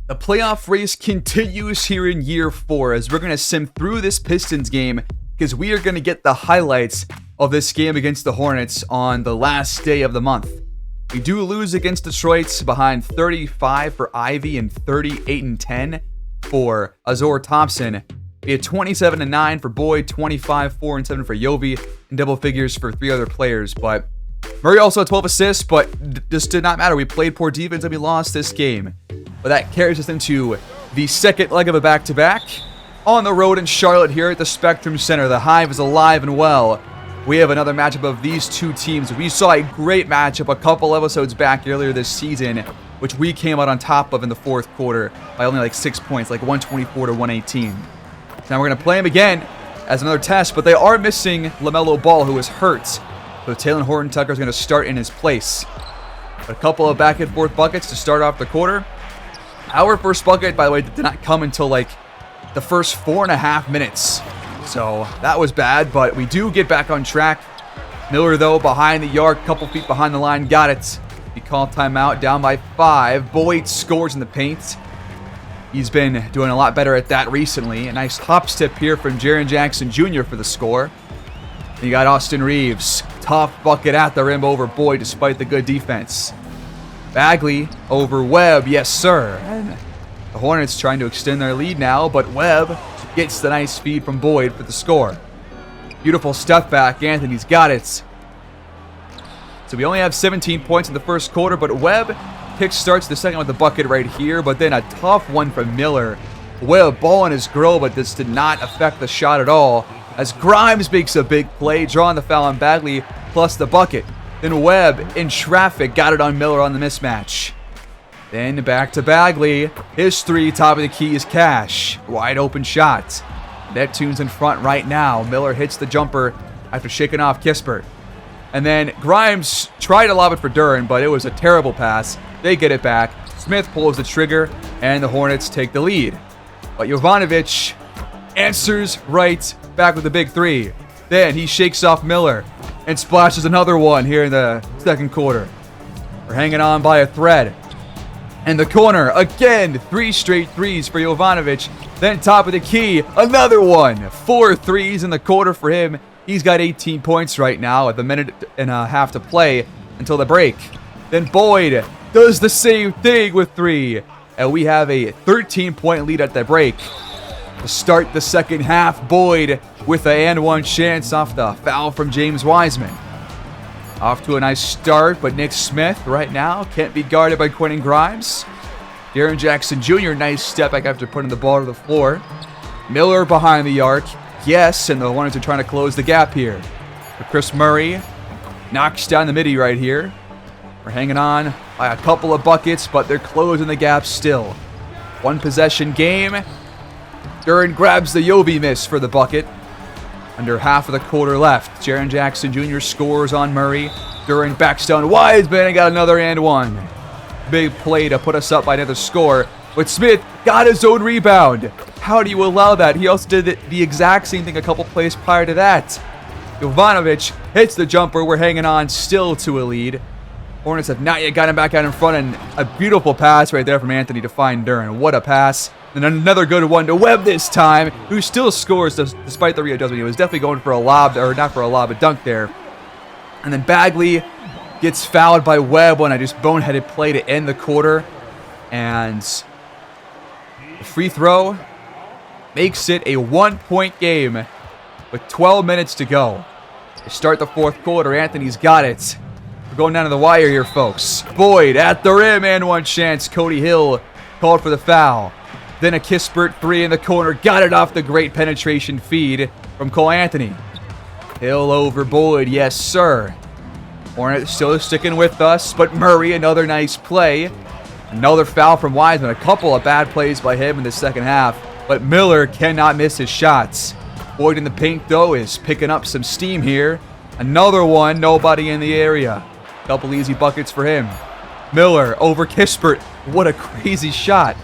The playoff race continues here in year 4 as we're going to sim through this Pistons game because we are going to get the highlights of this game against the Hornets on the last day of the month. We do lose against Detroit behind 35 for Ivy and 38-10 for Azor Thompson. We had 27-9 for Boyd, 25, 4-7 for Yovi, and double figures for 3 other players. But Murray also had 12 assists, but this did not matter. We played poor defense and we lost this game. But that carries us into the second leg of a back-to-back on the road in Charlotte here at the Spectrum Center. The Hive is alive and well. We have another matchup of these two teams. We saw a great matchup a couple episodes back earlier this season, which we came out on top of in the fourth quarter by only like 6 points, like 124 to 118. Now we're going to play them again as another test, but they are missing LaMelo Ball, who is hurt. So Taylor Horton-Tucker is going to start in his place. A couple of back and forth buckets to start off the quarter. Our first bucket, by the way, did not come until like the first 4.5 minutes. So that was bad, but we do get back on track. Miller, though, behind the arc, couple feet behind the line, got it. He called timeout, down by 5. Boyd scores in the paint. He's been doing a lot better at that recently. A nice hop step here from Jaren Jackson Jr. for the score. You got Austin Reeves. Tough bucket at the rim over Boyd despite the good defense. Bagley over Webb, yes sir. And the Hornets trying to extend their lead now, but Webb gets the nice feed from Boyd for the score. Beautiful step back, Anthony's got it. So we only have 17 points in the first quarter, but Webb kick-starts the second with the bucket right here, but then a tough one from Miller. Webb ball in his grill, but this did not affect the shot at all, as Grimes makes a big play, drawing the foul on Bagley, plus the bucket. Then Webb, in traffic, got it on Miller on the mismatch. Then back to Bagley. His 3, top of the key, is cash. Wide open shot. Neptunes in front right now. Miller hits the jumper after shaking off Kispert. And then Grimes tried to lob it for Duren, but it was a terrible pass. They get it back. Smith pulls the trigger, and the Hornets take the lead. But Jovanovic answers right back with a big 3. Then he shakes off Miller and splashes another one here in the second quarter. We're hanging on by a thread. And the corner, again, 3 straight threes for Jovanovic. Then top of the key, another one. 4 threes in the quarter for him. He's got 18 points right now with a minute and a half to play until the break. Then Boyd does the same thing with 3. And we have a 13-point lead at the break. To start the second half, Boyd with an and one chance off the foul from James Wiseman. Off to a nice start, but Nick Smith right now can't be guarded by Quentin Grimes. Jaren Jackson Jr., nice step back after putting the ball to the floor. Miller behind the arc. Yes, and the Hornets are trying to close the gap here. But Chris Murray knocks down the midi right here. We're hanging on by a couple of buckets, but they're closing the gap still. 1 possession game. Duren grabs the Yovi miss for the bucket. Under half of the quarter left. Jaren Jackson Jr. scores on Murray. Duren backs down Wiseman and got another and one. Big play to put us up by another score. But Smith got his own rebound. How do you allow that? He also did the exact same thing a couple plays prior to that. Jovanovic hits the jumper. We're hanging on still to a lead. Hornets have not yet gotten back out in front, and a beautiful pass right there from Anthony to find Duren. What a pass. And another good one to Webb this time, who still scores despite the readjustment. He was definitely going for a lob, or not for a lob, a dunk there. And then Bagley gets fouled by Webb on a just boneheaded play to end the quarter. And the free throw makes it a 1-point game with 12 minutes to go. To start the fourth quarter, Anthony's got it. We're going down to the wire here, folks. Boyd at the rim, and one chance. Cody Hill called for the foul. Then a Kispert 3 in the corner. Got it off the great penetration feed from Cole Anthony. Hill over Boyd. Yes, sir. Hornets still sticking with us, but Murray, another nice play. Another foul from Wiseman. A couple of bad plays by him in the second half, but Miller cannot miss his shots. Boyd in the paint, though, is picking up some steam here. Another one, nobody in the area. Couple easy buckets for him. Miller over Kispert. What a crazy shot.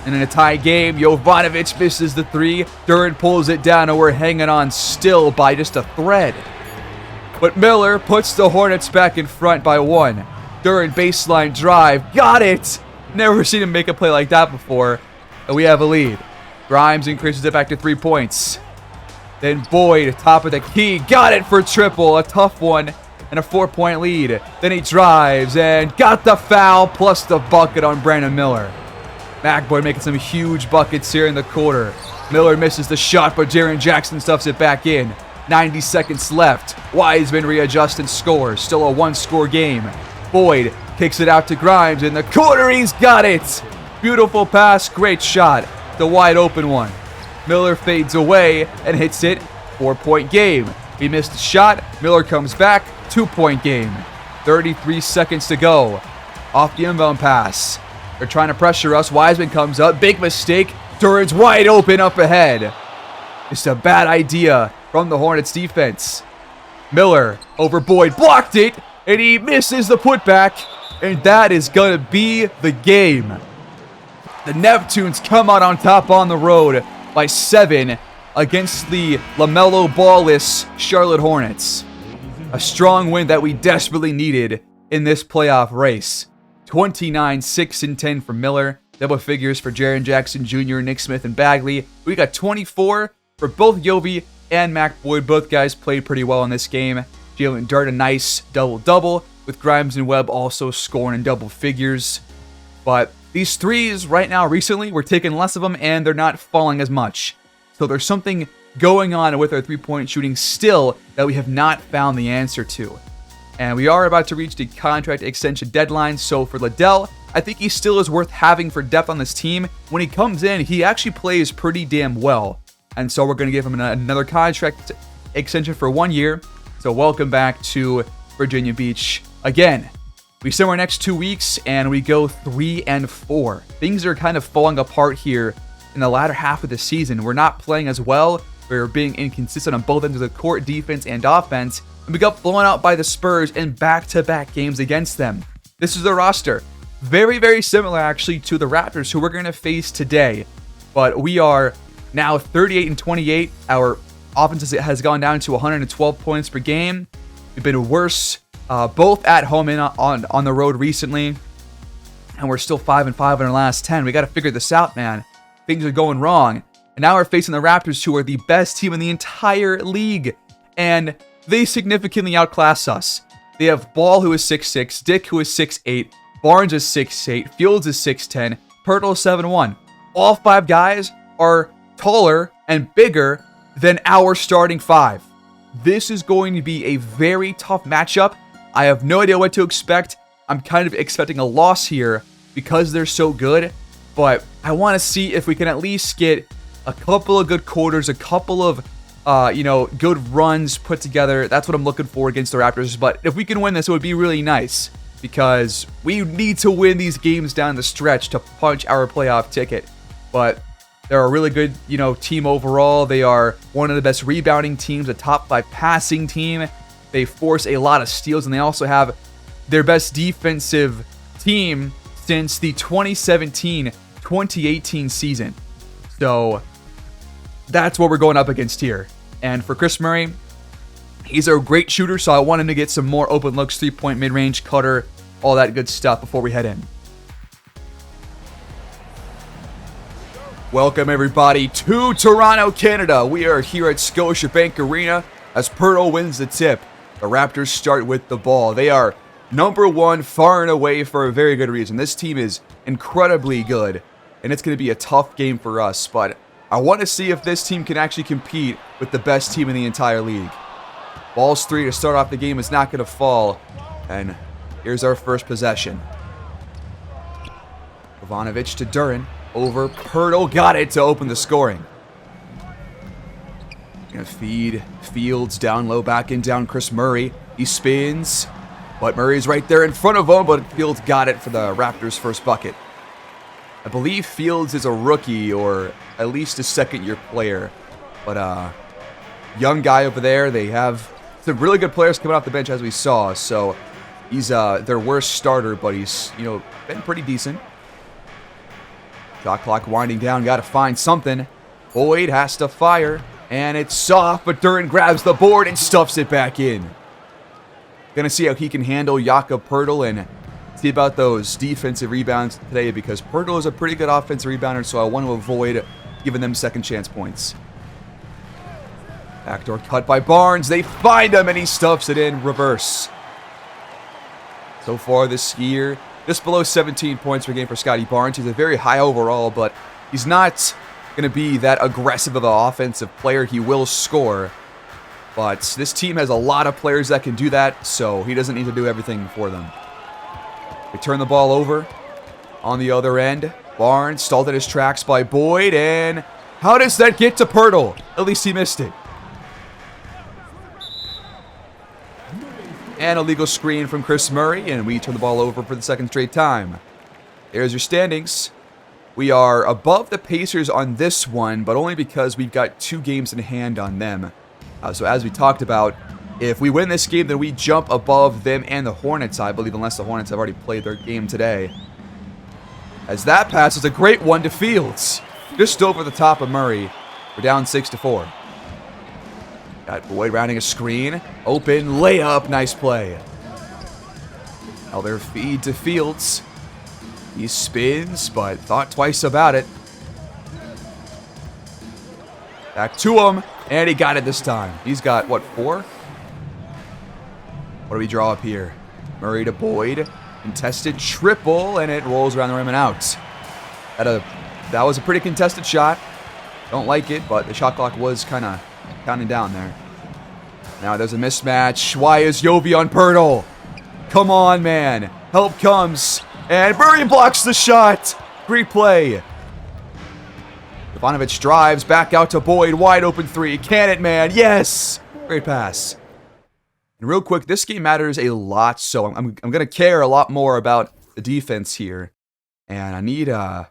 And in a tie game, Jovanovic misses the 3. Duren pulls it down, and we're hanging on still by just a thread. But Miller puts the Hornets back in front by 1. Duren baseline drive. Got it! Never seen him make a play like that before. And we have a lead. Grimes increases it back to 3 points. Then Boyd, top of the key, got it for triple. A tough one and a 4-point lead. Then he drives and got the foul plus the bucket on Brandon Miller. McBoyd making some huge buckets here in the quarter. Miller misses the shot, but Jaren Jackson stuffs it back in. 90 seconds left. Wiseman readjusts and scores. Still a one-score game. Boyd kicks it out to Grimes in the corner. He's got it. Beautiful pass. Great shot. The wide open one. Miller fades away and hits it. 4-point game. He missed the shot. Miller comes back. 2-point game. 33 seconds to go. Off the inbound pass. They're trying to pressure us. Wiseman comes up. Big mistake. Duran's wide open up ahead. It's a bad idea from the Hornets defense. Miller over Boyd. Blocked it. And he misses the putback. And that is going to be the game. The Neptunes come out on top on the road by 7 against the LaMelo Ball-less Charlotte Hornets. A strong win that we desperately needed in this playoff race. 29, 6, and 10 for Miller. Double figures for Jaren Jackson Jr., Nick Smith, and Bagley. We got 24 for both Yobi and Mac Boyd. Both guys played pretty well in this game. Jalen Dart, a nice double-double, with Grimes and Webb also scoring in double figures. But these threes right now, recently, we're taking less of them, and they're not falling as much. So there's something going on with our three-point shooting still that we have not found the answer to. And we are about to reach the contract extension deadline, so for Liddell, I think he still is worth having for depth on this team. When he comes in, he actually plays pretty damn well. And so we're going to give him another contract extension for 1 year. So welcome back to Virginia Beach. Again, we spend our next 2 weeks and we go 3-4. Things are kind of falling apart here in the latter half of the season. We're not playing as well. We're being inconsistent on both ends of the court, defense and offense. And we got blown out by the Spurs in back-to-back games against them. This is the roster. Very, very similar actually to the Raptors, who we're going to face today. But we are now 38-28. Our offense has gone down to 112 points per game. We've been worse both at home and on the road recently. And we're still 5-5 in our last 10. We got to figure this out, man. Things are going wrong. And now we're facing the Raptors, who are the best team in the entire league. And they significantly outclass us. They have Ball, who is 6'6", Dick, who is 6'8", Barnes is 6'8", Fields is 6'10", Pirtle is 7'1". All 5 guys are taller and bigger than our starting 5. This is going to be a very tough matchup. I have no idea what to expect. I'm kind of expecting a loss here because they're so good. But I want to see if we can at least get a couple of good quarters, a couple of good runs put together. That's what I'm looking for against the Raptors. But if we can win this, it would be really nice because we need to win these games down the stretch to punch our playoff ticket. But they're a really good, team overall. They are one of the best rebounding teams, a top 5 passing team. They force a lot of steals, and they also have their best defensive team since the 2017-2018 season. So that's what we're going up against here. And for Chris Murray, he's a great shooter, so I want him to get some more open looks, 3-point mid-range, cutter, all that good stuff before we head in. Welcome, everybody, to Toronto, Canada. We are here at Scotiabank Arena as Pirtle wins the tip. The Raptors start with the ball. They are number 1 far and away for a very good reason. This team is incredibly good, and it's going to be a tough game for us, but I want to see if this team can actually compete with the best team in the entire league. Ball's 3 to start off the game is not going to fall, and here's our first possession. Ivanovic to Duran. Over Pirtle, got it to open the scoring. Gonna feed Fields down low, back in down Chris Murray. He spins, but Murray's right there in front of him, but Fields got it for the Raptors' first bucket. I believe Fields is a rookie or at least a second-year player, but young guy over there. They have some really good players coming off the bench, as we saw, so he's their worst starter, but he's been pretty decent. Shot clock winding down. Got to find something. Boyd has to fire. And it's soft, but Duran grabs the board and stuffs it back in. Gonna see how he can handle Jakob Pirtle and see about those defensive rebounds today because Pirtle is a pretty good offensive rebounder, so I want to avoid giving them second chance points. Backdoor cut by Barnes. They find him, and he stuffs it in reverse. So far this year, just below 17 points per game for Scotty Barnes. He's a very high overall, but he's not going to be that aggressive of an offensive player. He will score, but this team has a lot of players that can do that, so he doesn't need to do everything for them. They turn the ball over on the other end. Barnes stalled in his tracks by Boyd, and how does that get to Pirtle? At least he missed it. And a legal screen from Chris Murray, and we turn the ball over for the second straight time. There's your standings. We are above the Pacers on this one, but only because we've got 2 games in hand on them. So as we talked about, if we win this game, then we jump above them and the Hornets, I believe, unless the Hornets have already played their game today. As that pass is a great one to Fields. Just over the top of Murray. We're down 6-4. Got Boyd rounding a screen. Open layup. Nice play. Another feed to Fields. He spins, but thought twice about it. Back to him, and he got it this time. He's got, what, 4? What do we draw up here? Murray to Boyd. Contested triple, and it rolls around the rim and out. That was a pretty contested shot. Don't like it, but the shot clock was kind of counting down there. Now there's a mismatch. Why is Yovi on Pirtle? Come on, man. Help comes. And Murray blocks the shot. Great play. Ivanovic drives back out to Boyd. Wide open 3. Can it, man? Yes. Great pass. And real quick, this game matters a lot, so I'm going to care a lot more about the defense here. And I need on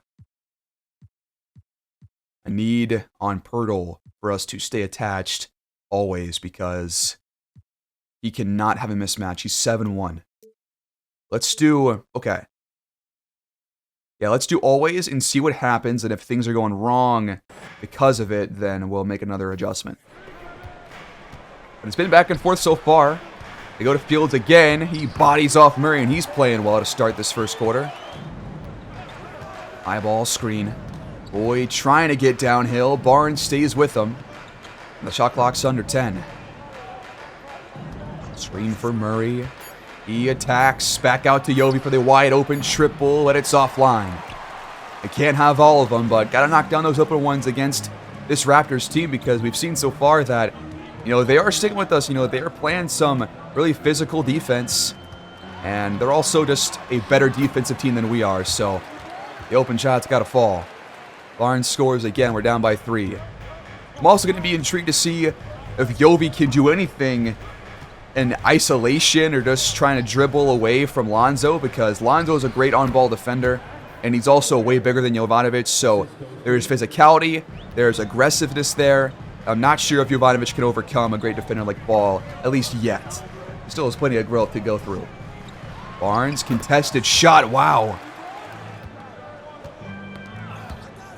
Pirtle for us to stay attached always because he cannot have a mismatch. He's 7-1. Let's do, okay. Yeah, let's do always and see what happens. And if things are going wrong because of it, then we'll make another adjustment. But it's been back and forth so far. They go to Fields again. He bodies off Murray, and he's playing well to start this first quarter. High ball screen. Boyd trying to get downhill. Barnes stays with him. And the shot clock's under 10. Screen for Murray. He attacks. Back out to Yovi for the wide open triple, but it's offline. They can't have all of them, but got to knock down those open ones against this Raptors team because we've seen so far that, you know, they are sticking with us. You know, they are playing some really physical defense, and they're also just a better defensive team than we are, so the open shot's got to fall. Barnes scores again. We're down by 3. I'm also going to be intrigued to see if Yovi can do anything in isolation or just trying to dribble away from Lonzo because Lonzo is a great on-ball defender, and he's also way bigger than Jovanovic, so there's physicality, there's aggressiveness there. I'm not sure if Jovanovic can overcome a great defender like Ball, at least yet. He still has plenty of growth to go through. Barnes, contested shot, wow.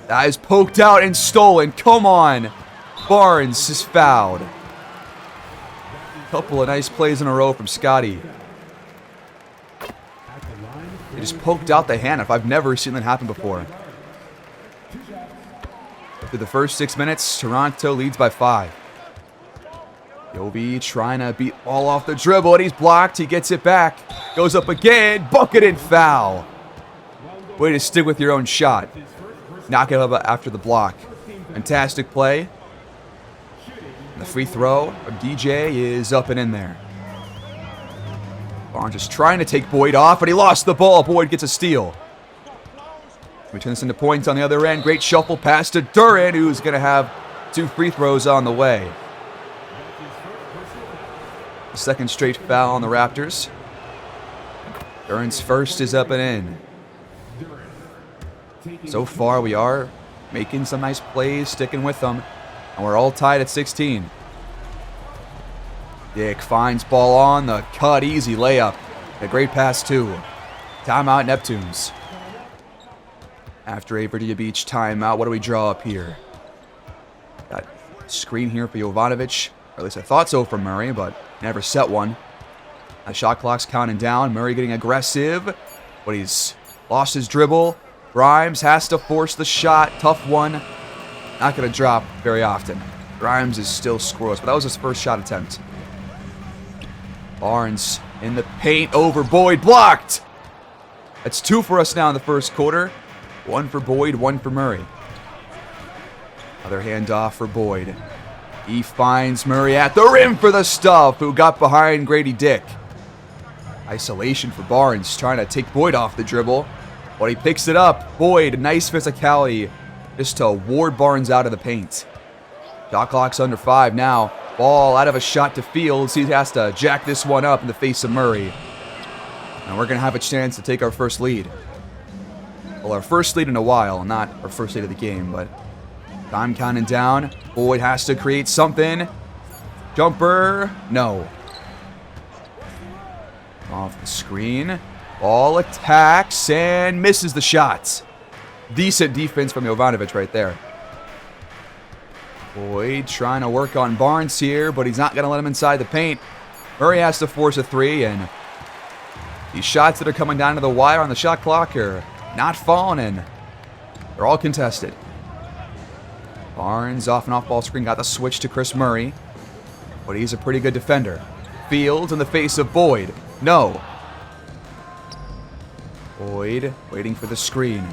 That is poked out and stolen, come on. Barnes is fouled. Couple of nice plays in a row from Scotty. He just poked out the hand. I've never seen that happen before. After the first 6 minutes, Toronto leads by 5. Yovi trying to beat Ball off the dribble, and he's blocked. He gets it back. Goes up again. Bucket and foul. Way to stick with your own shot. Knock it up after the block. Fantastic play. The free throw of DJ is up and in there. Barnes just trying to take Boyd off, but he lost the ball. Boyd gets a steal. We turn this into points on the other end. Great shuffle pass to Duran, who's going to have 2 free throws on the way. The second straight foul on the Raptors. Duran's first is up and in. So far, we are making some nice plays, sticking with them. And we're all tied at 16. Dick finds Ball on the cut. Easy layup. A great pass, too. Timeout, Neptunes. After a Virginia Beach timeout, what do we draw up here? Got a screen here for Jovanovic. Or at least I thought so for Murray, but never set one. The shot clock's counting down. Murray getting aggressive. but he's lost his dribble. Grimes has to force the shot. Tough one. Not going to drop very often. Grimes is still scoreless, but that was his first shot attempt. Barnes in the paint over Boyd. Blocked! That's 2 for us now in the first quarter. 1 for Boyd, 1 for Murray. Another handoff for Boyd. He finds Murray at the rim for the stuff, who got behind Grady Dick. Isolation for Barnes, trying to take Boyd off the dribble, but he picks it up. Boyd, nice physicality, just to ward Barnes out of the paint. Shot clock's under 5 now. Ball out of a shot to Fields. He has to jack this one up in the face of Murray. And we're going to have a chance to take our first lead. Well, our first lead in a while, not our first lead of the game, but time counting down. Boyd has to create something. Jumper. No. Off the screen. Ball attacks and misses the shots. Decent defense from Jovanovic right there. Boyd trying to work on Barnes here, but he's not going to let him inside the paint. Murray has to force a 3, and these shots that are coming down to the wire on the shot clock are not falling in. They're all contested. Barnes off and off ball screen got the switch to Chris Murray, but he's a pretty good defender. Fields in the face of Boyd. No. Boyd waiting for the screen.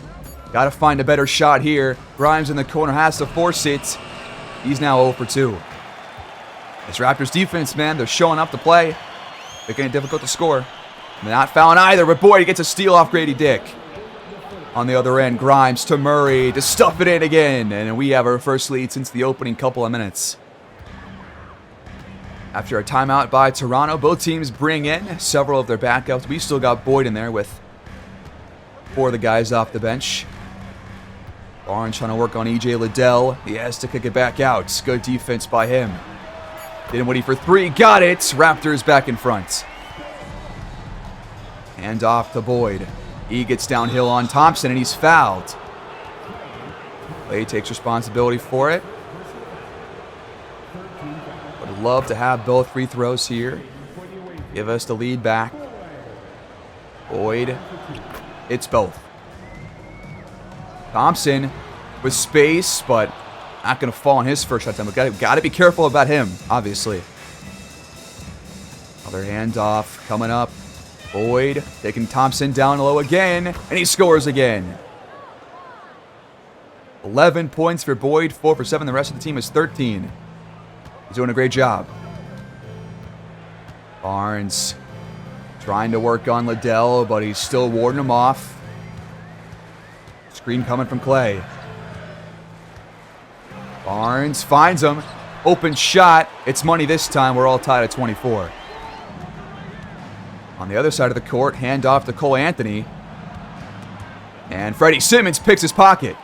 Got to find a better shot here. Grimes in the corner has to force it. He's now 0 for 2. This Raptors defense, man, they're showing up to play. Making it difficult to score. They're not fouling either, but Boyd gets a steal off Grady Dick. On the other end, Grimes to Murray to stuff it in again. And we have our first lead since the opening couple of minutes. After a timeout by Toronto, both teams bring in several of their backups. We still got Boyd in there with 4 of the guys off the bench. Barnes trying to work on E.J. Liddell. He has to kick it back out. Good defense by him. Dinwiddie for 3. Got it. Raptors back in front. Hand off to Boyd. He gets downhill on Thompson, and he's fouled. Clay takes responsibility for it. Would love to have both free throws here. Give us the lead back. Boyd. It's both. Thompson with space, but not going to fall on his first shot time. We've got to be careful about him, obviously. Another handoff coming up. Boyd taking Thompson down low again, and he scores again. 11 points for Boyd, 4 for 7. The rest of the team is 13. He's doing a great job. Barnes trying to work on Liddell, but he's still warding him off. Screen coming from Clay. Barnes finds him. Open shot. It's money this time. We're all tied at 24. On the other side of the court, handoff to Cole Anthony. And Freddie Simmons picks his pocket.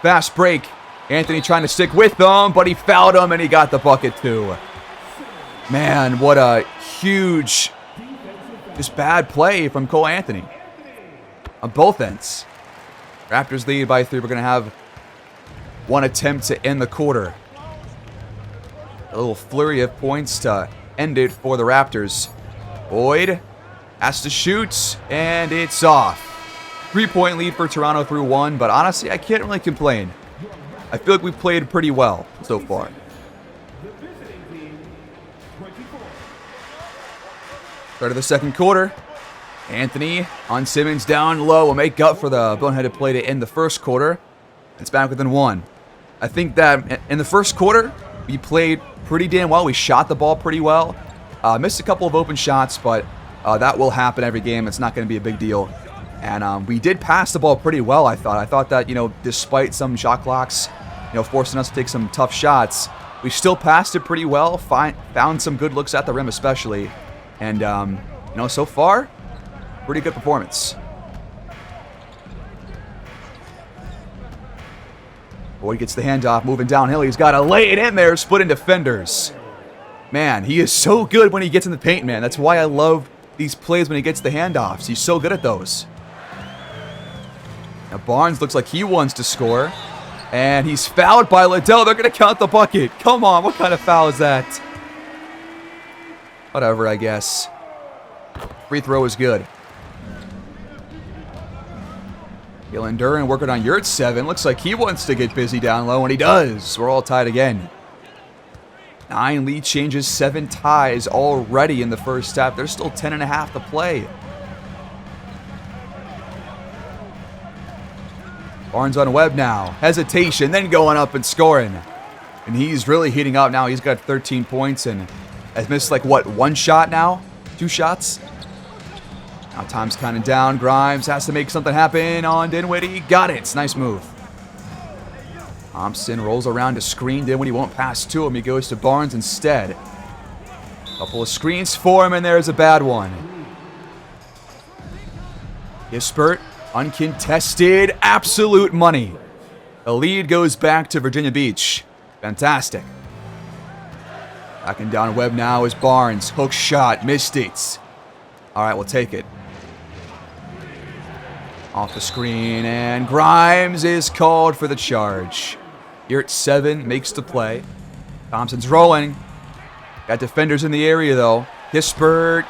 Fast break. Anthony trying to stick with them, but he fouled him and he got the bucket too. Man, what a huge, just bad play from Cole Anthony. On both ends. Raptors lead by 3. We're going to have one attempt to end the quarter. A little flurry of points to end it for the Raptors. Boyd has to shoot, and it's off. 3-point lead for Toronto through 1, but honestly, I can't really complain. I feel like we've played pretty well so far. Start of the second quarter. Anthony on Simmons down low will make up for the boneheaded play to end the first quarter. It's back within 1. I think that in the first quarter, we played pretty damn well. We shot the ball pretty well. Missed a couple of open shots, but that will happen every game. It's not going to be a big deal. And we did pass the ball pretty well, I thought. I thought that, despite some shot clocks, forcing us to take some tough shots, we still passed it pretty well. Found some good looks at the rim especially. And, so far, pretty good performance. Boyd gets the handoff, moving downhill. He's got to lay it in there, splitting defenders. Man, he is so good when he gets in the paint, man. That's why I love these plays when he gets the handoffs. He's so good at those. Now Barnes looks like he wants to score. And he's fouled by Liddell. They're going to count the bucket. Come on, what kind of foul is that? Whatever, I guess. Free throw is good. Jalen Duren working on Yurt 7. Looks like he wants to get busy down low, and he does. We're all tied again. 9 lead changes, 7 ties already in the first half. There's still 10.5 to play. Barnes on Webb now. Hesitation, then going up and scoring. And he's really heating up now. He's got 13 points and has missed like, what, 1 shot now? 2 shots? Now time's counting down. Grimes has to make something happen on Dinwiddie. Got it. Nice move. Thompson rolls around to screen. Dinwiddie won't pass to him. He goes to Barnes instead. Couple of screens for him, and there's a bad one. Kispert, uncontested, absolute money. The lead goes back to Virginia Beach. Fantastic. Backing down Webb now is Barnes. Hook shot, missed it. All right, we'll take it. Off the screen, and Grimes is called for the charge. Yurt 7 makes the play. Thompson's rolling. Got defenders in the area, though. Kispert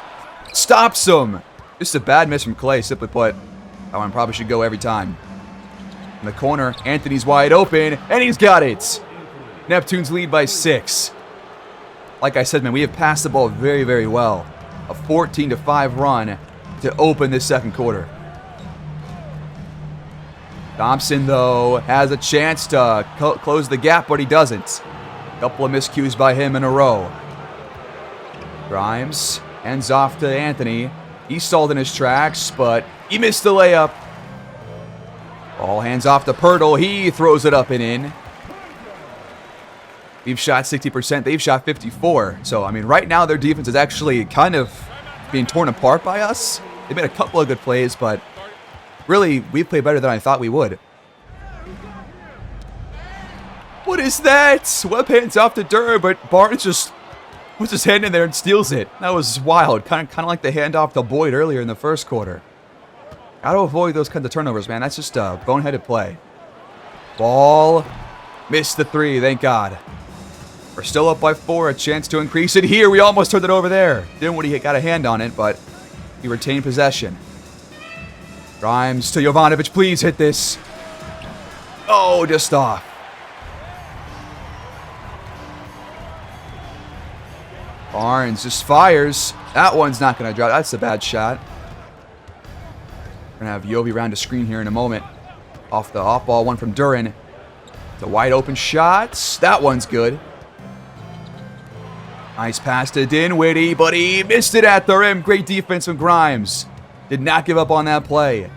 stops him. Just a bad miss from Clay, simply put. That one probably should go every time. In the corner, Anthony's wide open, and he's got it. Neptunes lead by 6. Like I said, man, we have passed the ball very, very well. A 14-5 run to open this second quarter. Thompson, though, has a chance to close the gap, but he doesn't. A couple of miscues by him in a row. Grimes hands off to Anthony. He stalled in his tracks, but he missed the layup. Ball hands off to Pirtle. He throws it up and in. We've shot 60%. They've shot 54%. So, I mean, right now their defense is actually kind of being torn apart by us. They made a couple of good plays, but really, we played better than I thought we would. What is that? Webb hands off to Duren, but Barnes just puts his hand in there and steals it. That was wild. Kind of like the handoff to Boyd earlier in the first quarter. Gotta avoid those kinds of turnovers, man. That's just a boneheaded play. Ball. Missed the 3, thank God. We're still up by 4. A chance to increase it here. We almost turned it over there. Dinwiddie got a hand on it, but he retained possession. Grimes to Jovanovic. Please hit this. Oh, just off. Barnes just fires. That one's not going to drop. That's a bad shot. We're going to have Yobi round a screen here in a moment. Off the off-ball one from Duren. It's a wide open shot. That one's good. Nice pass to Dinwiddie, but he missed it at the rim. Great defense from Grimes. Did not give up on that play.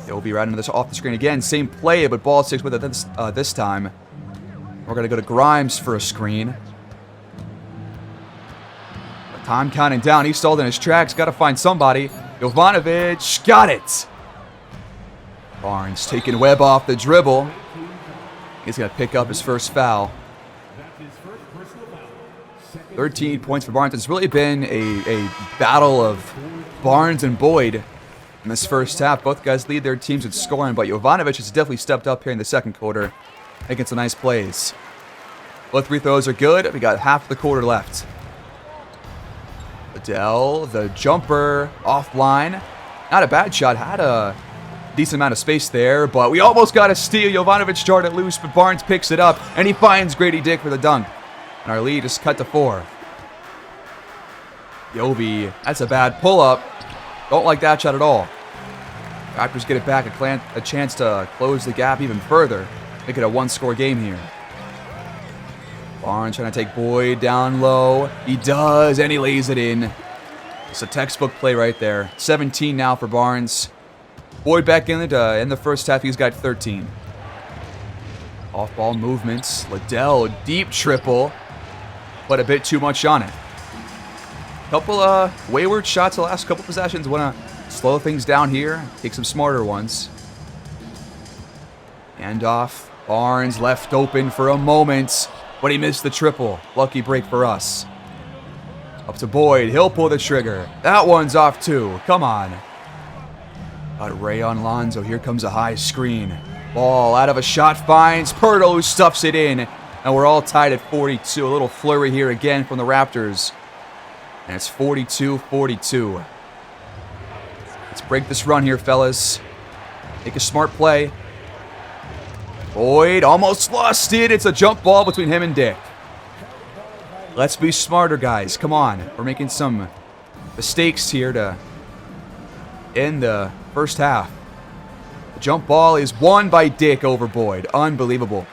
They'll be right into this off the screen again. Same play, but ball sticks with it this time. We're going to go to Grimes for a screen. But time counting down. He stalled in his tracks. Got to find somebody. Jovanovic got it. Barnes taking Webb off the dribble. He's going to pick up his first foul. 13 points for Barnes. It's really been a battle of Barnes and Boyd in this first half. Both guys lead their teams in scoring, but Jovanovic has definitely stepped up here in the second quarter, making some nice plays. Both free throws are good. We got half the quarter left. Adele, the jumper offline. Not a bad shot. Had a decent amount of space there, but we almost got a steal. Jovanovic started loose, but Barnes picks it up, and he finds Grady Dick for the dunk. And our lead is cut to 4. Yobi, that's a bad pull-up. Don't like that shot at all. Raptors get it back, a chance to close the gap even further. Make it a 1-score game here. Barnes trying to take Boyd down low. He does, and he lays it in. It's a textbook play right there. 17 now for Barnes. Boyd back in the first half. He's got 13. Off-ball movements. Liddell, deep triple, but a bit too much on it. Couple wayward shots the last couple possessions. Want to slow things down here. Take some smarter ones. Handoff. Barnes left open for a moment, but he missed the triple. Lucky break for us. Up to Boyd. He'll pull the trigger. That one's off too. Come on. Got Ray on Lonzo. Here comes a high screen. Ball out of a shot finds Pirtle, who stuffs it in. And we're all tied at 42. A little flurry here again from the Raptors. And it's 42-42. Let's break this run here, fellas. Make a smart play. Boyd almost lost it. It's a jump ball between him and Dick. Let's be smarter, guys. Come on. We're making some mistakes here to end the first half. The jump ball is won by Dick over Boyd. Unbelievable.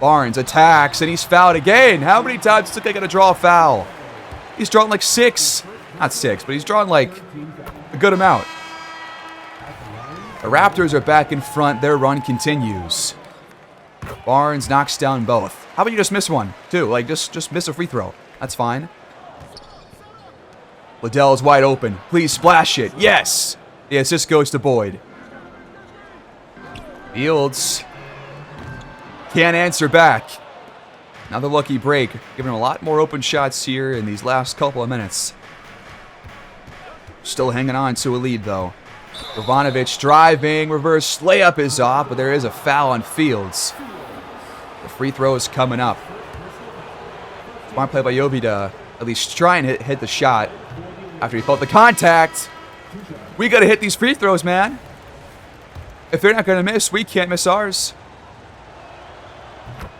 Barnes attacks, and he's fouled again. How many times does it take to draw a foul? He's drawn like 6. Not 6, but he's drawn like a good amount. The Raptors are back in front. Their run continues. Barnes knocks down both. How about you just miss one, too? Like, just miss a free throw. That's fine. Liddell's wide open. Please splash it. Yes! The assist goes to Boyd. Fields can't answer back. Another lucky break. Giving him a lot more open shots here in these last couple of minutes. Still hanging on to a lead, though. Jovanovic driving. Reverse layup is off, but there is a foul on Fields. The free throw is coming up. Smart play by Yovi to at least try and hit the shot after he felt the contact. We got to hit these free throws, man. If they're not going to miss, we can't miss ours.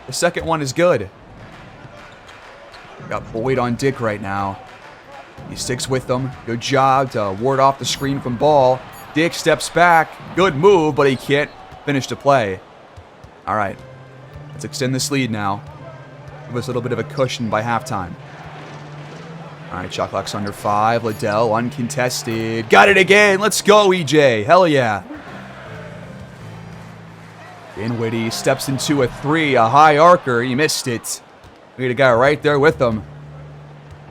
The second one is good. Got Boyd on Dick right now. He sticks with them. Good job to ward off the screen from Ball. Dick steps back. Good move, but he can't finish the play. All right. Let's extend this lead now. Give us a little bit of a cushion by halftime. All right, shot clock's under 5. Liddell uncontested. Got it again. Let's go, EJ. Hell yeah. Dinwiddie steps into a 3. A high arcer. He missed it. We had a guy right there with him.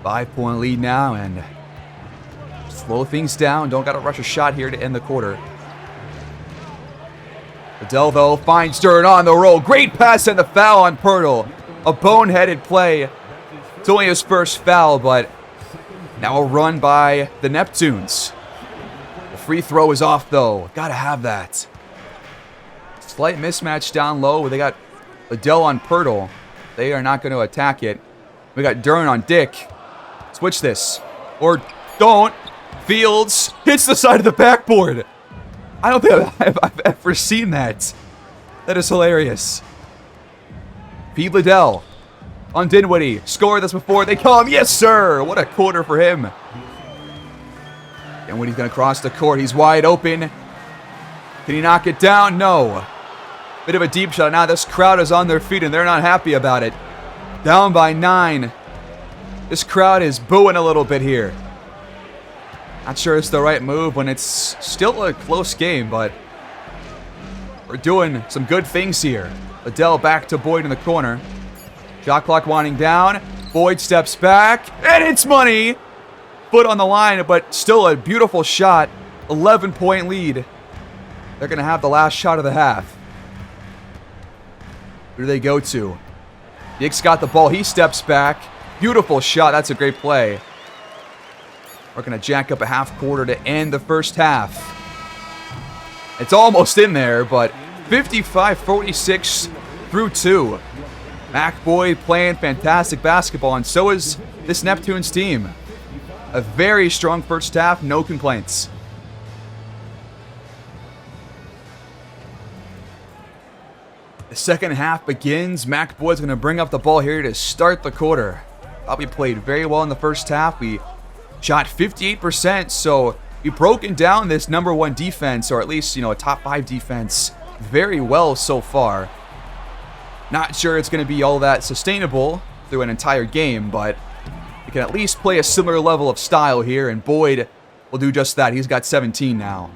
5-point lead now, and slow things down. Don't got to rush a shot here to end the quarter. Liddell, though, finds Stern on the roll. Great pass and the foul on Pirtle. A boneheaded play. It's only his first foul, but now a run by the Neptunes. The free throw is off, though. Got to have that. Slight mismatch down low. They got Liddell on Pirtle. They are not going to attack it. We got Dern on Dick. Switch this. Or don't. Fields hits the side of the backboard. I don't think I've ever seen that. That is hilarious. Pete Liddell on Dinwiddie. Scored this before they come. Yes, sir. What a quarter for him. Dinwiddie's going to cross the court. He's wide open. Can he knock it down? No. Bit of a deep shot. Now this crowd is on their feet, and they're not happy about it. Down by 9. This crowd is booing a little bit here. Not sure it's the right move when it's still a close game, but we're doing some good things here. Liddell back to Boyd in the corner. Shot clock winding down. Boyd steps back, and it's money. Foot on the line, but still a beautiful shot. 11-point lead. They're going to have the last shot of the half. Who do they go to? Dick's got the ball. He steps back. Beautiful shot. That's a great play. We're going to jack up a half quarter to end the first half. It's almost in there, but 55-46 through 2. Mac Boyd playing fantastic basketball, and so is this Neptunes team. A very strong first half. No complaints. The second half begins. Mac Boyd's going to bring up the ball here to start the quarter. Thought we played very well in the first half. We shot 58%, so we've broken down this number 1 defense, or at least, a top 5 defense, very well so far. Not sure it's going to be all that sustainable through an entire game, but we can at least play a similar level of style here, and Boyd will do just that. He's got 17 now.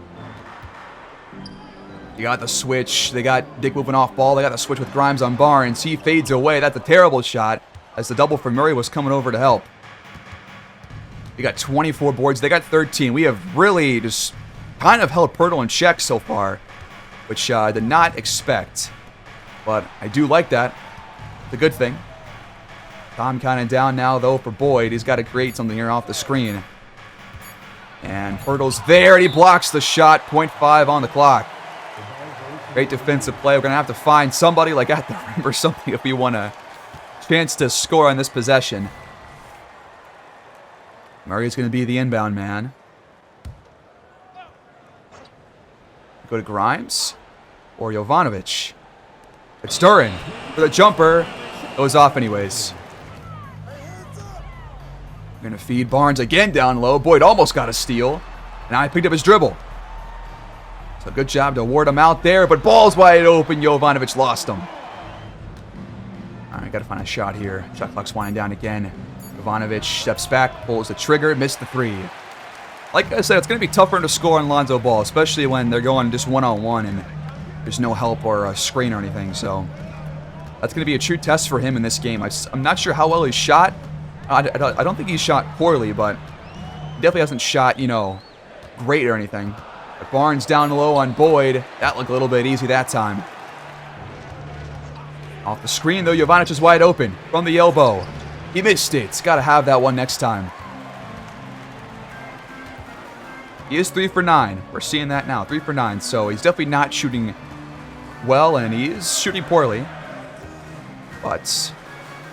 You got the switch. They got Dick moving off ball. They got the switch with Grimes on Barnes. He fades away. That's a terrible shot as the double for Murray was coming over to help. We got 24 boards. They got 13. We have really just kind of held Pirtle in check so far, which I did not expect. But I do like that. It's a good thing. Tom kind of down now, though, for Boyd. He's got to create something here off the screen. And Pirtle's there, and he blocks the shot. 0.5 on the clock. Great defensive play. We're going to have to find somebody like at the rim or something if we want a chance to score on this possession. Murray's going to be the inbound man. Go to Grimes or Jovanovic. It's Duran for the jumper. Goes off anyways. Going to feed Barnes again down low. Boyd almost got a steal. Now he picked up his dribble. So good job to ward him out there, but ball's wide open. Jovanovic lost him. All right, got to find a shot here. Shot clock's winding down again. Jovanovic steps back, pulls the trigger, missed the three. Like I said, it's going to be tougher to score on Lonzo Ball, especially when they're going just one-on-one and there's no help or a screen or anything. So that's going to be a true test for him in this game. I'm not sure how well he shot. I don't think he shot poorly, but he definitely hasn't shot, great or anything. But Barnes down low on Boyd. That looked a little bit easy that time. Off the screen, though, Jovanovic is wide open from the elbow. He missed it. Got to have that one next time. He is 3 for 9. We're seeing that now. 3 for 9. So he's definitely not shooting well, and he is shooting poorly. But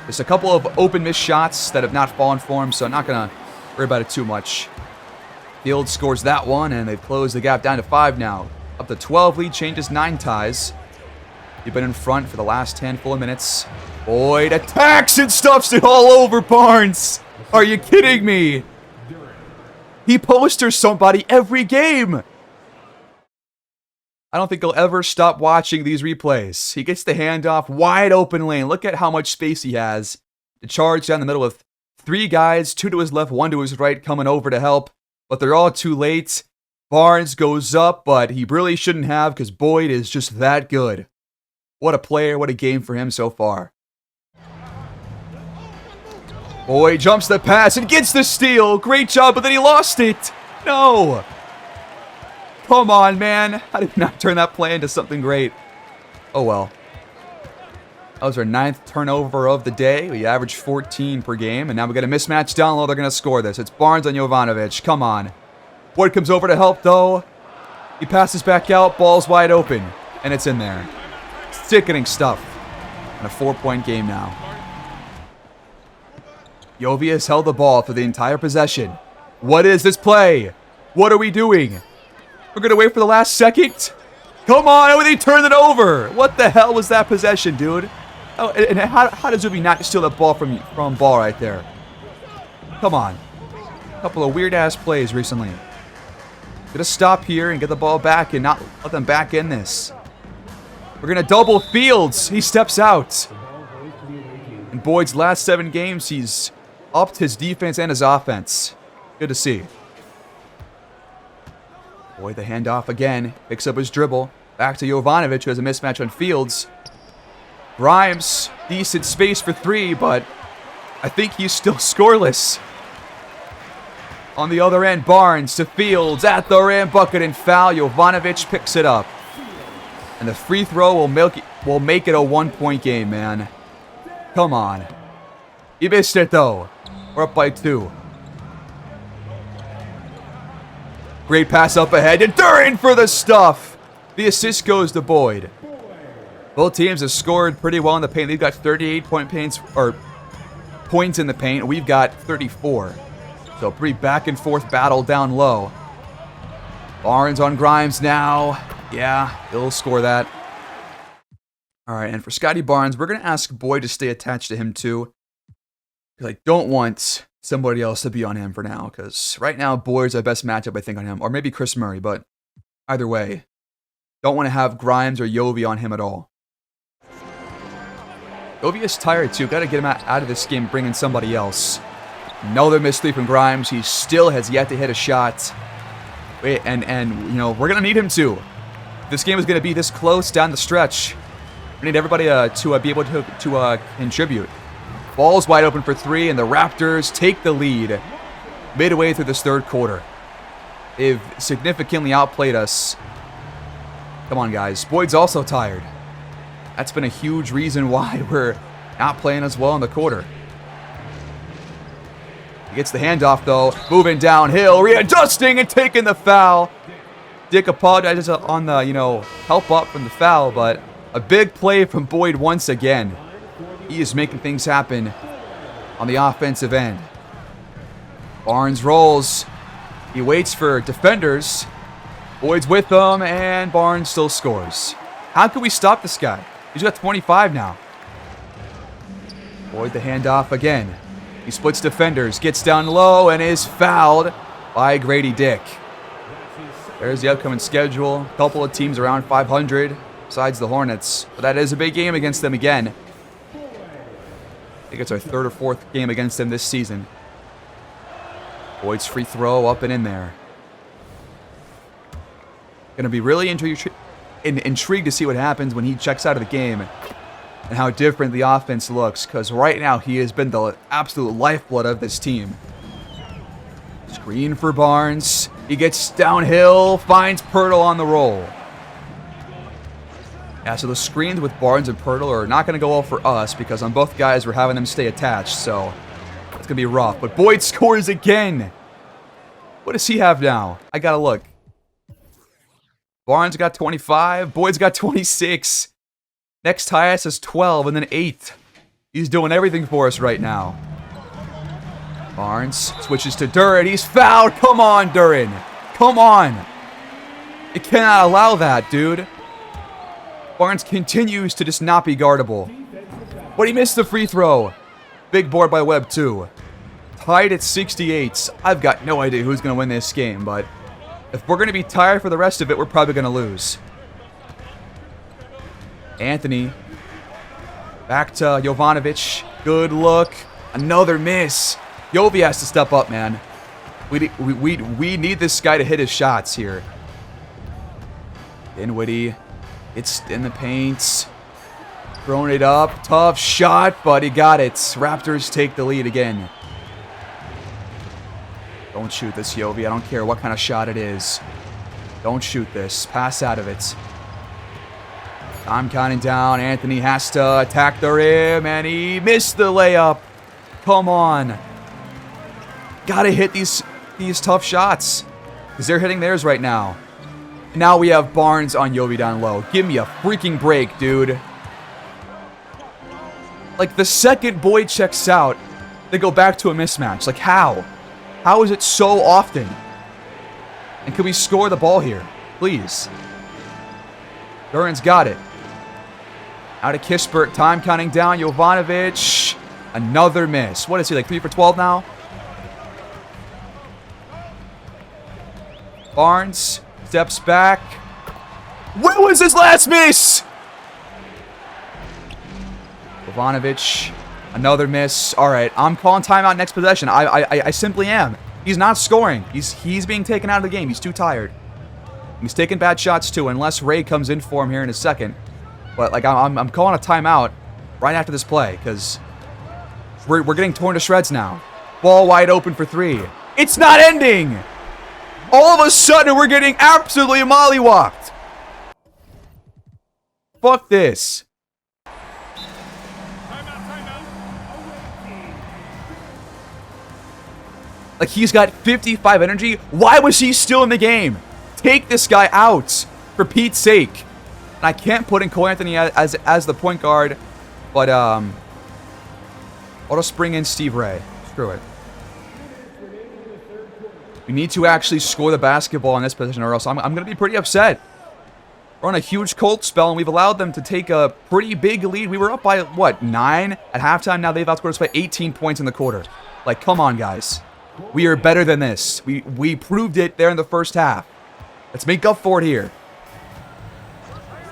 there's a couple of open missed shots that have not fallen for him, so I'm not going to worry about it too much. Fields scores that one, and they've closed the gap down to 5 now. Up to 12 lead changes, 9 ties. You've been in front for the last handful of minutes. Boyd attacks and stuffs it all over Barnes. Are you kidding me? He posters somebody every game. I don't think he'll ever stop watching these replays. He gets the handoff, wide open lane. Look at how much space he has to charge down the middle with 3 guys, 2 to his left, 1 to his right, coming over to help. But they're all too late. Barnes goes up, but he really shouldn't have because Boyd is just that good. What a player, what a game for him so far. Boyd jumps the pass and gets the steal. Great job, but then he lost it. No. Come on, man. How did he not turn that play into something great? Oh, well. That was our 9th turnover of the day. We averaged 14 per game, and now we got a mismatch down low. They're going to score this. It's Barnes on Jovanovic. Come on. Boyd comes over to help, though. He passes back out. Ball's wide open, and it's in there. Sickening stuff. And a 4-point game now. Jovi has held the ball for the entire possession. What is this play? What are we doing? We're going to wait for the last second? Come on, how did he turn it over? What the hell was that possession, dude? Oh, and how does Jovi not steal that ball from Ball right there? Come on. A couple of weird-ass plays recently. Gonna stop here and get the ball back and not let them back in this. We're going to double Fields. He steps out. In Boyd's last 7 games, he's upped his defense and his offense. Good to see. Boyd the handoff again. Picks up his dribble. Back to Jovanovic, who has a mismatch on Fields. Grimes, decent space for 3, but I think he's still scoreless. On the other end, Barnes to Fields. At the rim, bucket and foul. Jovanovic picks it up. And the free throw will make it a 1-point game, man. Come on. He missed it, though. We're up by 2. Great pass up ahead. And Duran for the stuff. The assist goes to Boyd. Both teams have scored pretty well in the paint. They've got 38 points in the paint. We've got 34. So pretty back and forth battle down low. Barnes on Grimes now. Yeah, he'll score that. All right, and for Scotty Barnes, we're going to ask Boyd to stay attached to him too. Because I don't want somebody else to be on him for now. Because right now, Boyd's our best matchup, I think, on him. Or maybe Chris Murray, but either way. Don't want to have Grimes or Jovi on him at all. Jovi is tired too. Got to get him out of this game, bring in somebody else. Another missed 3 from Grimes. He still has yet to hit a shot. Wait, and we're going to need him to. This game is going to be this close down the stretch. We need everybody to be able to contribute. Ball's wide open for 3, and the Raptors take the lead midway through this 3rd quarter. They've significantly outplayed us. Come on, guys. Boyd's also tired. That's been a huge reason why we're not playing as well in the quarter. He gets the handoff, though. Moving downhill, readjusting and taking the foul. Dick apologizes on the, help up from the foul, but a big play from Boyd once again. He is making things happen on the offensive end. Barnes rolls. He waits for defenders. Boyd's with them, and Barnes still scores. How can we stop this guy? He's got 25 now. Boyd the handoff again. He splits defenders, gets down low, and is fouled by Grady Dick. There's the upcoming schedule. A couple of teams around 500, besides the Hornets. But that is a big game against them again. I think it's our third or fourth game against them this season. Boyd's free throw up and in there. Going to be really intrigued to see what happens when he checks out of the game and how different the offense looks, because right now he has been the absolute lifeblood of this team. Screen for Barnes. He gets downhill, finds Pirtle on the roll. Yeah, so the screens with Barnes and Pirtle are not going to go well for us, because on both guys we're having them stay attached, so it's going to be rough. But Boyd scores again. What does he have now? I got to look. Barnes got 25. Boyd's got 26. Next highest is 12, and then 8. He's doing everything for us right now. Barnes switches to Duren. He's fouled. Come on, Duren. Come on. You cannot allow that, dude. Barnes continues to just not be guardable. But he missed the free throw. Big board by Webb, too. Tied at 68. I've got no idea who's going to win this game, but if we're going to be tired for the rest of it, we're probably going to lose. Anthony. Back to Jovanovic. Good look. Another miss. Jovi has to step up, man. We need this guy to hit his shots here. Dinwiddie. It's in the paint. Throwing it up. Tough shot, but he got it. Raptors take the lead again. Don't shoot this, Jovi. I don't care what kind of shot it is. Don't shoot this. Pass out of it. I'm counting down. Anthony has to attack the rim, and he missed the layup. Come on. Gotta hit these tough shots, because they're hitting theirs right now. Now we have Barnes on Jovi down low. Give me a freaking break, dude. Like, the second Boyd checks out, they go back to a mismatch. Like, how? How is it so often? And can we score the ball here? Please. Duren's got it. Out of Kispert. Time counting down. Jovanovic. Another miss. What is he, like 3 for 12 now? Barnes steps back. Where was his last miss? Jovanovic. Another miss. All right, I'm calling timeout next possession. I simply am. He's not scoring. He's being taken out of the game. He's too tired. He's taking bad shots too, unless Ray comes in for him here in a second. But like I'm calling a timeout right after this play, because we're getting torn to shreds now. Ball wide open for 3. It's not ending. All of a sudden we're getting absolutely mollywopped. Fuck this. Like, he's got 55 energy. Why was he still in the game? Take this guy out, for Pete's sake. And I can't put in Cole Anthony as the point guard, but I'll just bring in Steve Ray. Screw it. We need to actually score the basketball in this position, or else I'm going to be pretty upset. We're on a huge cold spell, and we've allowed them to take a pretty big lead. We were up by, what, 9 at halftime? Now they've outscored us by 18 points in the quarter. Like, come on, guys. We are better than this. We proved it there in the first half. Let's make up for it here.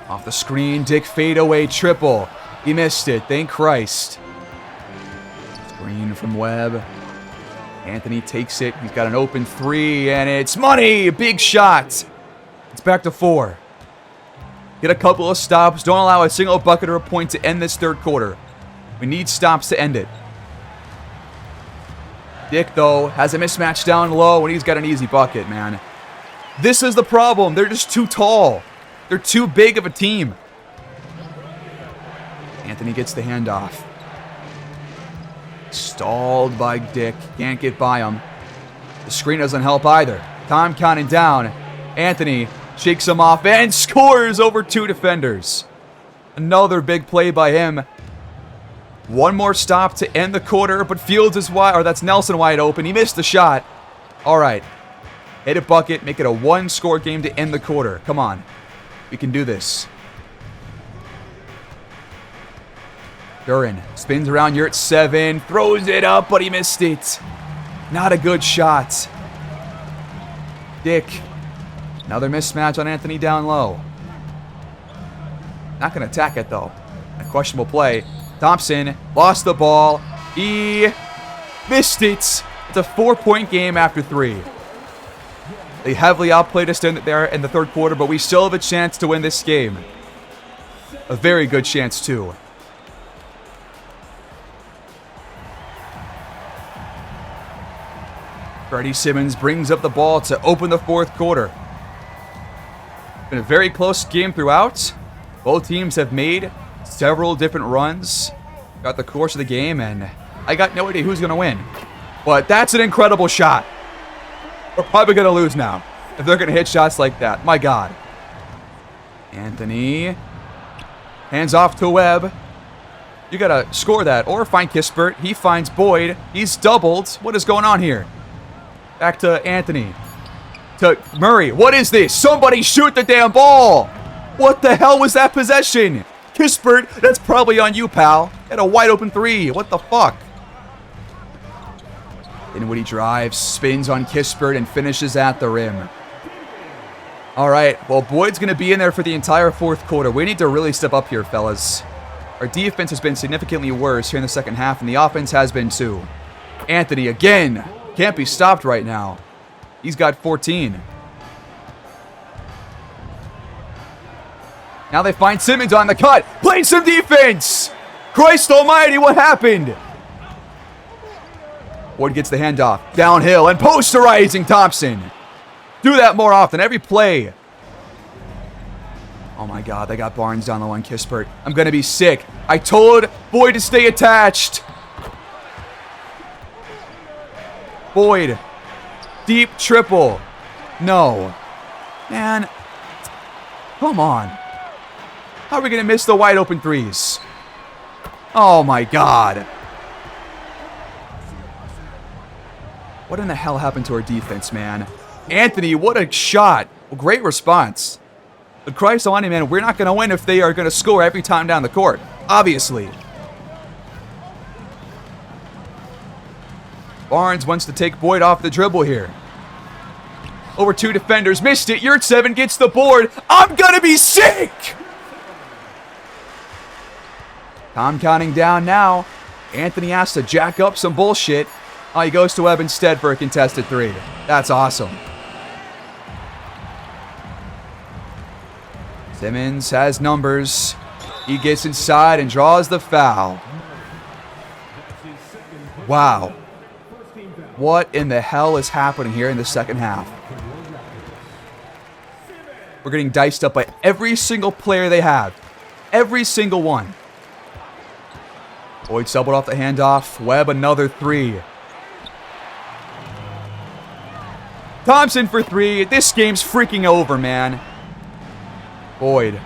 Off the screen, Dick fadeaway triple. He missed it. Thank Christ. Screen from Webb. Anthony takes it. He's got an open 3, and it's money. Big shot. It's back to 4. Get a couple of stops. Don't allow a single bucket or a point to end this third quarter. We need stops to end it. Dick, though, has a mismatch down low, and he's got an easy bucket, man. This is the problem. They're just too tall. They're too big of a team. Anthony gets the handoff. Stalled by Dick. Can't get by him. The screen doesn't help either. Time counting down. Anthony shakes him off and scores over 2 defenders. Another big play by him. One more stop to end the quarter, but Fields is wide, or that's Nelson wide open. He missed the shot. All right. Hit a bucket, make it a one-score game to end the quarter. Come on. We can do this. Duran spins around Yurt7, throws it up, but he missed it. Not a good shot. Dick. Another mismatch on Anthony down low. Not going to attack it, though. A questionable play. Thompson lost the ball. He missed it. It's a 4-point game after 3. They heavily outplayed us there in the third quarter, but we still have a chance to win this game. A very good chance, too. Freddie Simmons brings up the ball to open the fourth quarter. Been a very close game throughout. Both teams have made several different runs throughout the course of the game, and I got no idea who's going to win. But that's an incredible shot. We're probably going to lose now if they're going to hit shots like that. My God. Anthony. Hands off to Webb. You got to score that or find Kispert. He finds Boyd. He's doubled. What is going on here? Back to Anthony. To Murray. What is this? Somebody shoot the damn ball. What the hell was that possession? Kispert, that's probably on you, pal. Had a wide open 3. What the fuck? Dinwiddie drives, spins on Kispert, and finishes at the rim. All right, well, Boyd's going to be in there for the entire fourth quarter. We need to really step up here, fellas. Our defense has been significantly worse here in the second half, and the offense has been too. Anthony again. Can't be stopped right now. He's got 14. Now they find Simmons on the cut. Playing some defense. Christ almighty, what happened? Ward gets the handoff. Downhill and posterizing Thompson. Do that more often. Every play. Oh my God, they got Barnes down the one. Kispert. I'm going to be sick. I told Boyd to stay attached. Boyd. Deep triple. No. Man. Come on. How are we going to miss the wide open 3s? Oh my God. What in the hell happened to our defense, man? Anthony, what a shot. Well, great response. But Christ almighty, man, we're not going to win if they are going to score every time down the court. Obviously. Barnes wants to take Boyd off the dribble here. Over 2 defenders. Missed it. Yurt7 gets the board. I'm going to be sick. Tom counting down now. Anthony has to jack up some bullshit. Oh, he goes to Webb instead for a contested 3. That's awesome. Simmons has numbers. He gets inside and draws the foul. Wow. What in the hell is happening here in the second half? We're getting diced up by every single player they have. Every single one. Boyd doubled off the handoff. Webb another 3. Thompson for 3. This game's freaking over, man. Boyd.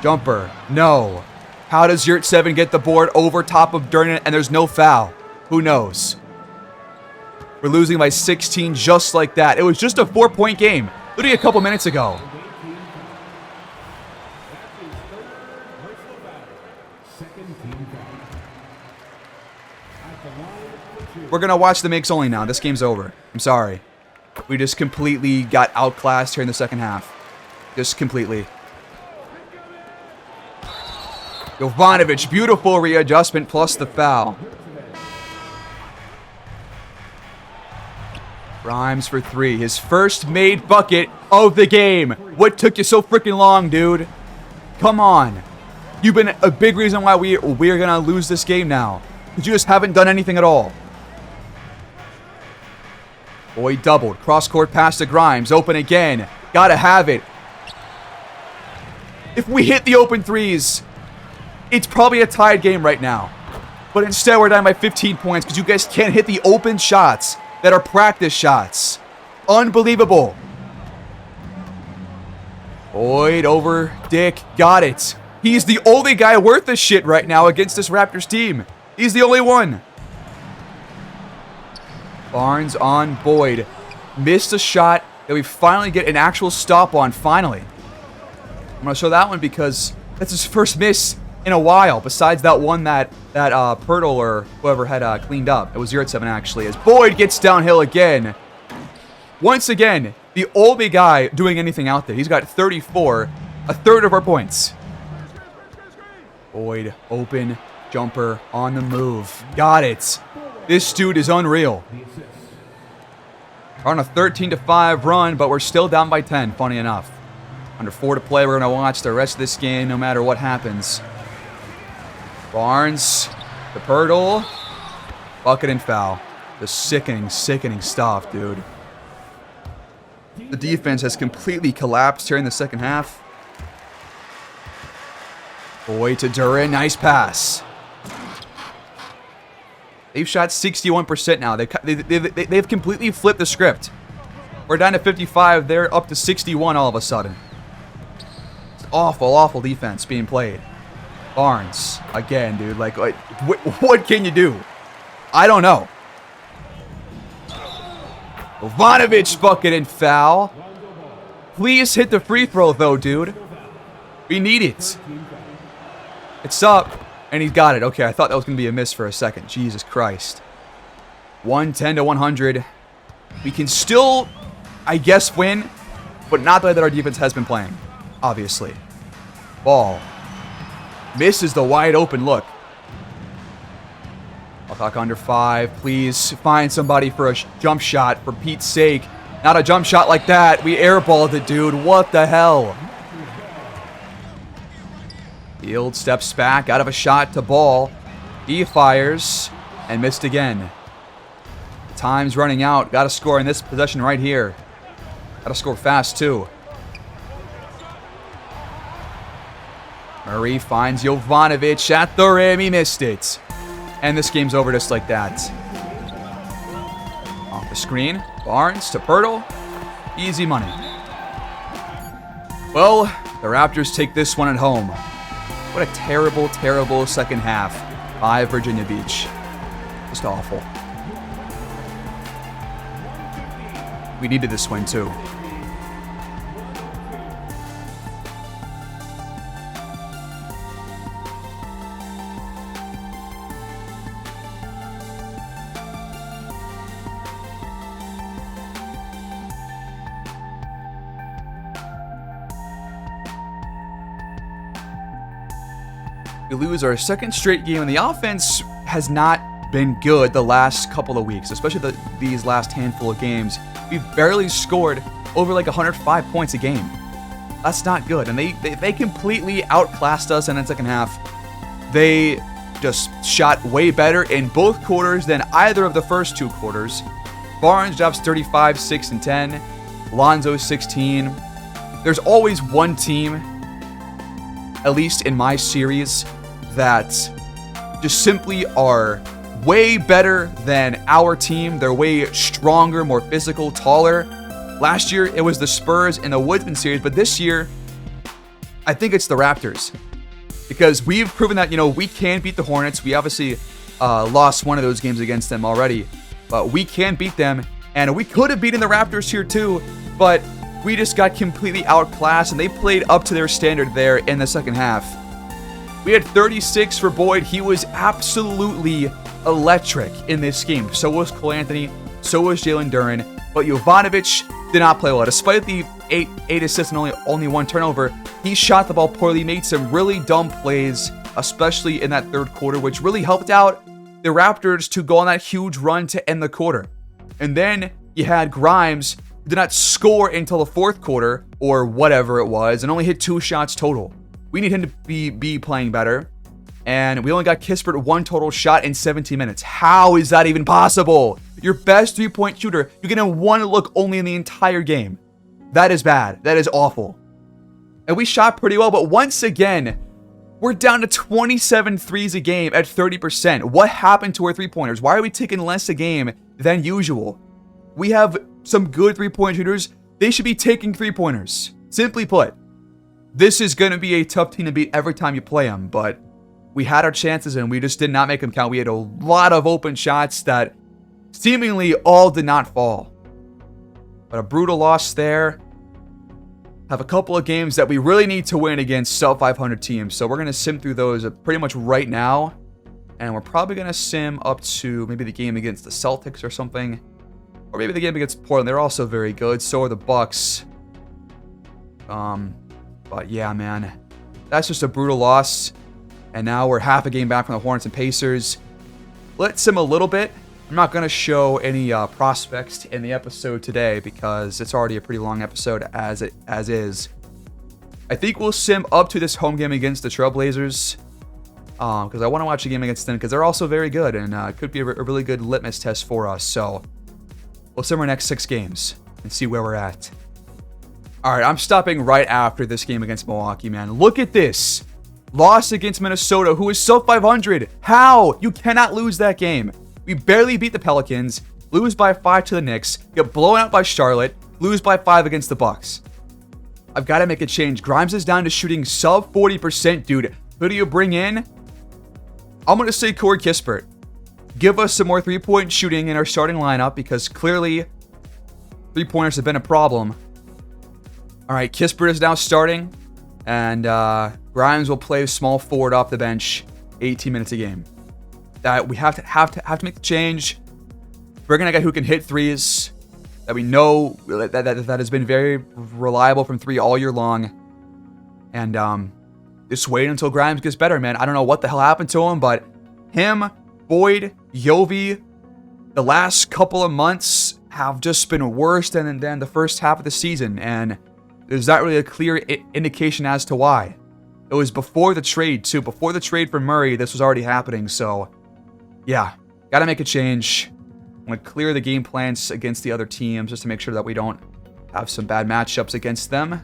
Jumper. No. How does Yurt7 get the board over top of Durnan and there's no foul? Who knows? We're losing by 16 just like that. It was just a 4-point game. Literally a couple minutes ago. We're going to watch the makes only now. This game's over. I'm sorry. We just completely got outclassed here in the second half. Just completely. Jovanovic, beautiful readjustment plus the foul. Grimes for 3. His first made bucket of the game. What took you so freaking long, dude? Come on. You've been a big reason why we're going to lose this game now. Because you just haven't done anything at all. Boyd doubled. Cross-court pass to Grimes. Open again. Gotta have it. If we hit the open 3s, it's probably a tied game right now. But instead, we're down by 15 points because you guys can't hit the open shots that are practice shots. Unbelievable. Boyd over Dick. Got it. He's the only guy worth the shit right now against this Raptors team. He's the only one. Barnes on Boyd. Missed a shot that we finally get an actual stop on, finally. I'm going to show that one because that's his first miss in a while, besides that one that Pirtle or whoever had cleaned up. It was 0-7 actually, as Boyd gets downhill again. Once again, the only guy doing anything out there. He's got 34, a third of our points. Boyd, open, jumper, on the move. Got it. This dude is unreal. We're on a 13-5 run, but we're still down by 10, funny enough. Under 4 to play, we're going to watch the rest of this game no matter what happens. Barnes, the Pirtle, bucket and foul. The sickening, sickening stuff, dude. The defense has completely collapsed here in the second half. Boy to Duran, nice pass. They've shot 61% now. They've completely flipped the script. We're down to 55. They're up to 61 all of a sudden. It's awful, awful defense being played. Barnes, again, dude. Like, what can you do? I don't know. Ivanovic bucket and foul. Please hit the free throw, though, dude. We need it. It's up, and he's got it. Okay, I thought that was going to be a miss for a second. Jesus Christ. 110-100. We can still, I guess, win, but not the way that our defense has been playing, obviously. Ball. Misses the wide open look. I'll talk under 5. Please find somebody for a jump shot, for Pete's sake. Not a jump shot like that. We airballed it, dude. What the hell? Field steps back out of a shot to Ball. He fires and missed again. Time's running out. Got to score in this possession right here. Got to score fast, too. Murray finds Jovanovic at the rim. He missed it. And this game's over just like that. Off the screen. Barnes to Pirtle. Easy money. Well, the Raptors take this one at home. What a terrible, terrible second half by Virginia Beach. Just awful. We needed this win, too. We lose our second straight game, and the offense has not been good the last couple of weeks, especially these last handful of games. We've barely scored over like 105 points a game. That's not good, and they completely outclassed us in the second half. They just shot way better in both quarters than either of the first 2 quarters. Barnes drops 35, 6, and 10. Lonzo 16. There's always one team, at least in my series, that just simply are way better than our team. They're way stronger, more physical, taller. Last year, it was the Spurs in the Woodsman series, but this year, I think it's the Raptors. Because we've proven that, we can beat the Hornets. We obviously lost one of those games against them already, but we can beat them, and we could have beaten the Raptors here too, but we just got completely outclassed, and they played up to their standard there in the second half. We had 36 for Boyd. He was absolutely electric in this game. So was Cole Anthony. So was Jalen Duren. But Jovanovic did not play well. Despite the 8 assists and only 1 turnover, he shot the ball poorly, made some really dumb plays, especially in that third quarter, which really helped out the Raptors to go on that huge run to end the quarter. And then you had Grimes, who did not score until the fourth quarter, or whatever it was, and only hit 2 shots total. We need him to be playing better. And we only got Kispert 1 total shot in 17 minutes. How is that even possible? Your best 3-point shooter, you're getting 1 look only in the entire game. That is bad. That is awful. And we shot pretty well, but once again, we're down to 27 threes a game at 30%. What happened to our 3-pointers? Why are we taking less a game than usual? We have some good 3-point shooters. They should be taking 3-pointers. Simply put. This is going to be a tough team to beat every time you play them, but we had our chances and we just did not make them count. We had a lot of open shots that seemingly all did not fall. But a brutal loss there. Have a couple of games that we really need to win against sub 500 teams. So we're going to sim through those pretty much right now. And we're probably going to sim up to maybe the game against the Celtics or something. Or maybe the game against Portland. They're also very good. So are the Bucks. But yeah, man. That's just a brutal loss. And now we're half a game back from the Hornets and Pacers. Let's sim a little bit. I'm not going to show any prospects in the episode today because it's already a pretty long episode as is. I think we'll sim up to this home game against the Trailblazers because I want to watch a game against them because they're also very good and it could be a really good litmus test for us. So we'll sim our next 6 games and see where we're at. All right, I'm stopping right after this game against Milwaukee, man. Look at this. Loss against Minnesota, who is sub 500. How? You cannot lose that game. We barely beat the Pelicans, lose by 5 to the Knicks, get blown out by Charlotte, lose by 5 against the Bucks. I've got to make a change. Grimes is down to shooting sub 40%, dude. Who do you bring in? I'm going to say Corey Kispert. Give us some more three-point shooting in our starting lineup because clearly three-pointers have been a problem. All right, Kispert is now starting, and Grimes will play small forward off the bench, 18 minutes a game. That we have to make the change. Bring in a guy who can hit threes that we know that has been very reliable from 3 all year long. And just wait until Grimes gets better, man. I don't know what the hell happened to him, but him, Boyd, Yovi, the last couple of months have just been worse than the first half of the season, and there's not really a clear indication as to why. It was before the trade too. Before the trade for Murray, this was already happening. So yeah, got to make a change. I'm going to clear the game plans against the other teams just to make sure that we don't have some bad matchups against them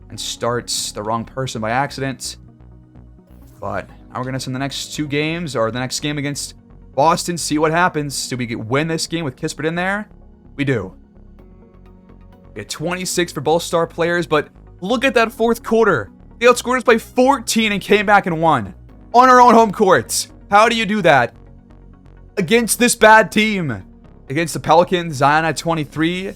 and starts the wrong person by accident. But now we're going to send the next 2 games or the next game against Boston, see what happens. Do we win this game with Kispert in there? We do. We had 26 for both star players, but look at that fourth quarter. They outscored us by 14 and came back and won on our own home court. How do you do that against this bad team? Against the Pelicans, Zion had 23,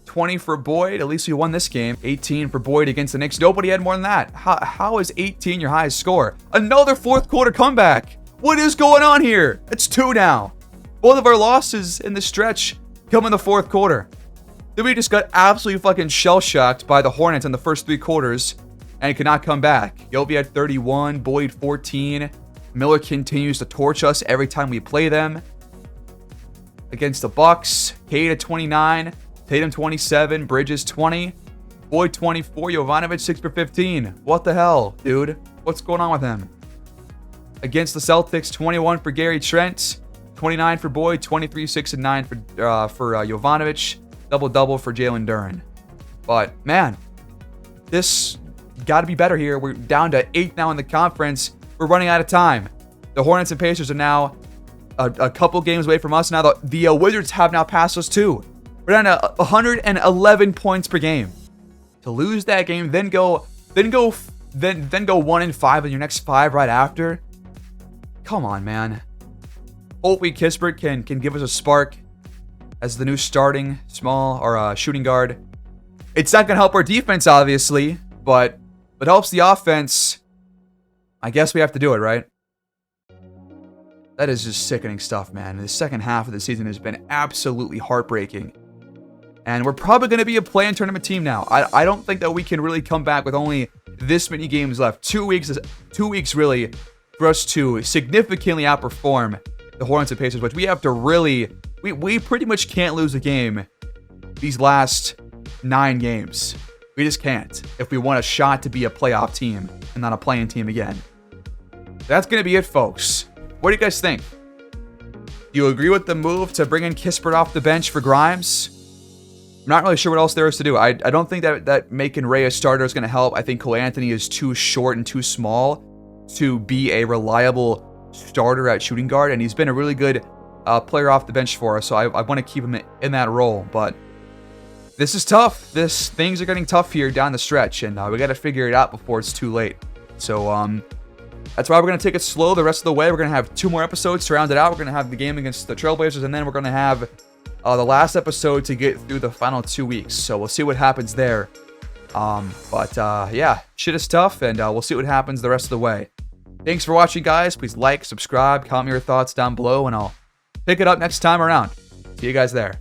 20 for Boyd. At least we won this game. 18 for Boyd against the Knicks. Nobody had more than that. How is 18 your highest score? Another fourth quarter comeback. What is going on here? It's 2 now. Both of our losses in the stretch come in the fourth quarter. Then we just got absolutely fucking shell-shocked by the Hornets in the first 3 quarters and could not come back. Yovi had 31, Boyd 14. Miller continues to torch us every time we play them. Against the Bucks, Cade at 29, Tatum 27, Bridges 20, Boyd 24, Jovanovic 6 for 15. What the hell, dude? What's going on with him? Against the Celtics, 21 for Gary Trent, 29 for Boyd, 23, 6, and 9 for Jovanovic. Double-double for Jalen Duren. But, man, this got to be better here. We're down to 8th now in the conference. We're running out of time. The Hornets and Pacers are now a couple games away from us. Now the Wizards have now passed us too. We're down to 111 points per game. To lose that game, then go 1-5 in your next 5 right after. Come on, man. Hopefully Kispert can give us a spark as the new starting small or shooting guard. It's not going to help our defense, obviously, but it helps the offense. I guess we have to do it, right? That is just sickening stuff, man. The second half of the season has been absolutely heartbreaking. And we're probably going to be a play-in tournament team now. I don't think that we can really come back with only this many games left. 2 weeks really for us to significantly outperform the Hornets and Pacers, which we have to really... We pretty much can't lose a game these last 9 games. We just can't if we want a shot to be a playoff team and not a play-in team again. That's going to be it, folks. What do you guys think? Do you agree with the move to bring in Kispert off the bench for Grimes? I'm not really sure what else there is to do. I don't think that making Ray a starter is going to help. I think Cole Anthony is too short and too small to be a reliable starter at shooting guard, and he's been a really good player off the bench for us, so I want to keep him in that role. But this is tough. Things are getting tough here down the stretch, and we got to figure it out before it's too late. So That's why we're going to take it slow the rest of the way. We're going to have 2 more episodes to round it out. We're going to have the game against the Trailblazers, and then we're going to have the last episode to get through the final 2 weeks. So we'll see what happens there. Yeah, shit is tough, and we'll see what happens the rest of the way. Thanks for watching, guys. Please like, subscribe, comment your thoughts down below, and I'll pick it up next time around. See you guys there.